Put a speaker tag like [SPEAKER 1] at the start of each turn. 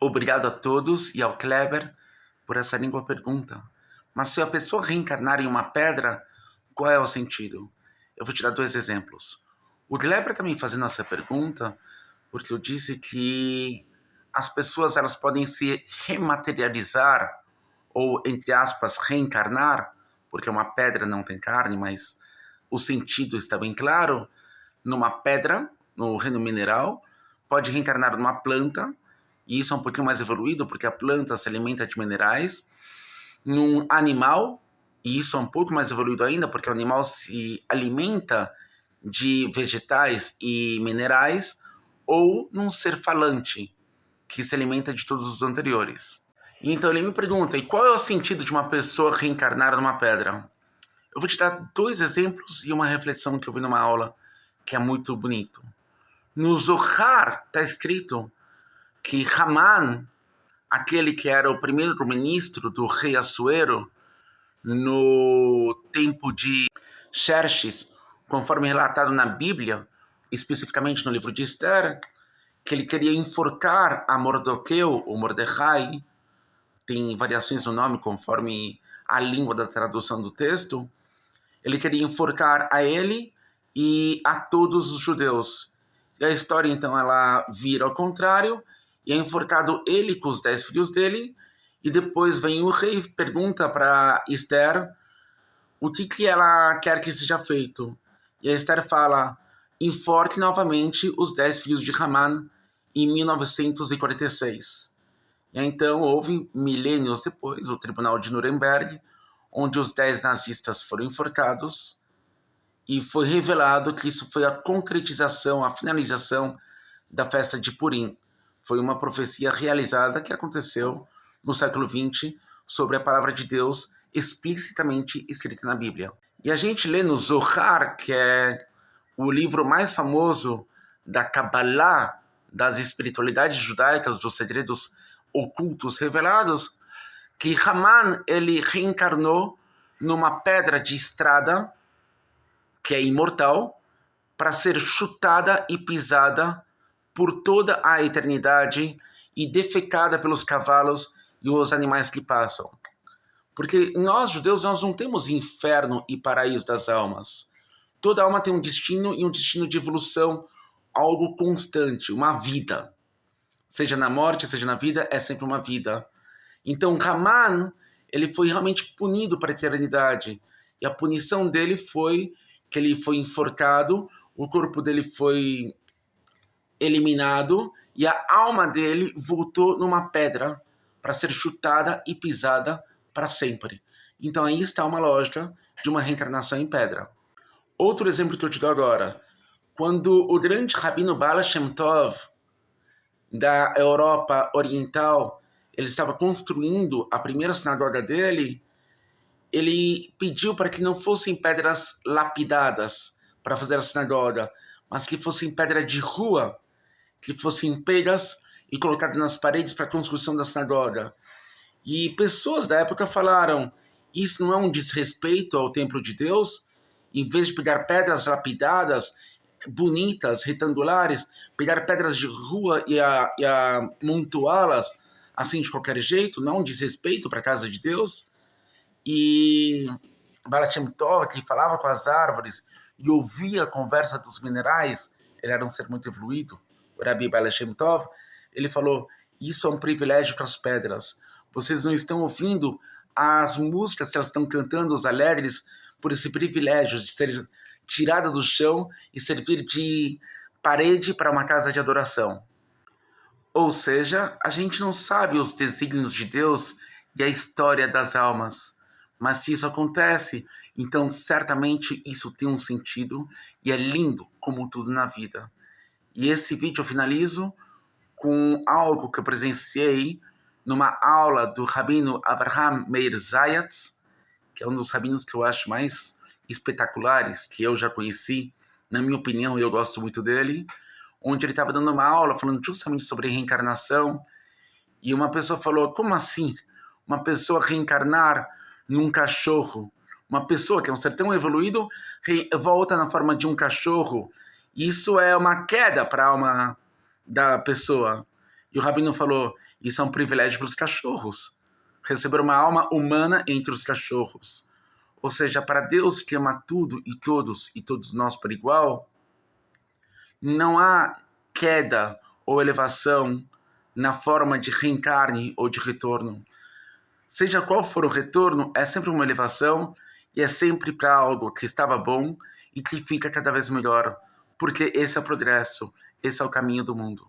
[SPEAKER 1] Obrigado a todos e ao Kleber por essa língua pergunta. Mas se a pessoa reencarnar em uma pedra, qual é o sentido? Eu vou tirar 2 exemplos. O Kleber está me fazendo essa pergunta porque eu disse que as pessoas elas podem se rematerializar ou, entre aspas, reencarnar, porque uma pedra não tem carne, mas o sentido está bem claro, numa pedra, no reino mineral, pode reencarnar numa planta, e isso é um pouquinho mais evoluído, porque a planta se alimenta de minerais, num animal, e isso é um pouco mais evoluído ainda, porque o animal se alimenta de vegetais e minerais, ou num ser falante, que se alimenta de todos os anteriores. E então ele me pergunta, e qual é o sentido de uma pessoa reencarnar numa pedra? Eu vou te dar 2 exemplos e uma reflexão que eu vi numa aula, que é muito bonito. No Zohar está escrito que Haman, aquele que era o primeiro-ministro do rei Assuero, no tempo de Xerxes, conforme relatado na Bíblia, especificamente no livro de Esther, que ele queria enforcar a Mardoqueu, ou Mordecai, tem variações no nome conforme a língua da tradução do texto, ele queria enforcar a ele e a todos os judeus. E a história, então, ela vira ao contrário, e é enforcado ele com os 10 filhos dele, e depois vem o rei e pergunta para Esther o que ela quer que seja feito. E a Esther fala, enforque novamente os 10 filhos de Haman em 1946. E então houve, milênios depois, o Tribunal de Nuremberg, onde os 10 nazistas foram enforcados, e foi revelado que isso foi a concretização, a finalização da festa de Purim. Foi uma profecia realizada que aconteceu no século XX sobre a palavra de Deus explicitamente escrita na Bíblia. E a gente lê no Zohar, que é o livro mais famoso da Kabbalah, das espiritualidades judaicas, dos segredos ocultos revelados, que Haman ele reencarnou numa pedra de estrada que é imortal para ser chutada e pisada por toda a eternidade e defecada pelos cavalos e os animais que passam. Porque nós, judeus, nós não temos inferno e paraíso das almas. Toda alma tem um destino e um destino de evolução, algo constante, uma vida. Seja na morte, seja na vida, é sempre uma vida. Então, Haman, ele foi realmente punido para a eternidade. E a punição dele foi que ele foi enforcado, o corpo dele foi eliminado e a alma dele voltou numa pedra para ser chutada e pisada para sempre. Então aí está uma lógica de uma reencarnação em pedra. Outro exemplo que eu te dou agora, quando o grande rabino Baal Shem Tov, da Europa Oriental, ele estava construindo a primeira sinagoga dele, ele pediu para que não fossem pedras lapidadas para fazer a sinagoga, mas que fossem pedra de rua, que fossem pegas e colocadas nas paredes para a construção da sinagoga. E pessoas da época falaram, isso não é um desrespeito ao templo de Deus? Em vez de pegar pedras lapidadas, bonitas, retangulares, pegar pedras de rua e amontoá-las assim de qualquer jeito, não um desrespeito para a casa de Deus? E Baal Shem Tov, que falava com as árvores e ouvia a conversa dos minerais, ele era um ser muito evoluído, o Rabi Baal Shem Tov, ele falou, isso é um privilégio para as pedras, vocês não estão ouvindo as músicas que elas estão cantando, os alegres, por esse privilégio de ser tirada do chão e servir de parede para uma casa de adoração. Ou seja, a gente não sabe os desígnios de Deus e a história das almas, mas se isso acontece, então certamente isso tem um sentido e é lindo como tudo na vida. E esse vídeo eu finalizo com algo que eu presenciei numa aula do rabino Abraham Meir Zayatz, que é um dos rabinos que eu acho mais espetaculares que eu já conheci. Na minha opinião, eu gosto muito dele, onde ele estava dando uma aula falando justamente sobre reencarnação, e uma pessoa falou, como assim? Uma pessoa reencarnar num cachorro? Uma pessoa que é um ser tão evoluído volta na forma de um cachorro? Isso é uma queda para a alma da pessoa. E o Rabino falou, isso é um privilégio para os cachorros. Receber uma alma humana entre os cachorros. Ou seja, para Deus que ama tudo e todos nós por igual, não há queda ou elevação na forma de reencarne ou de retorno. Seja qual for o retorno, é sempre uma elevação e é sempre para algo que estava bom e que fica cada vez melhor, porque esse é o progresso, esse é o caminho do mundo.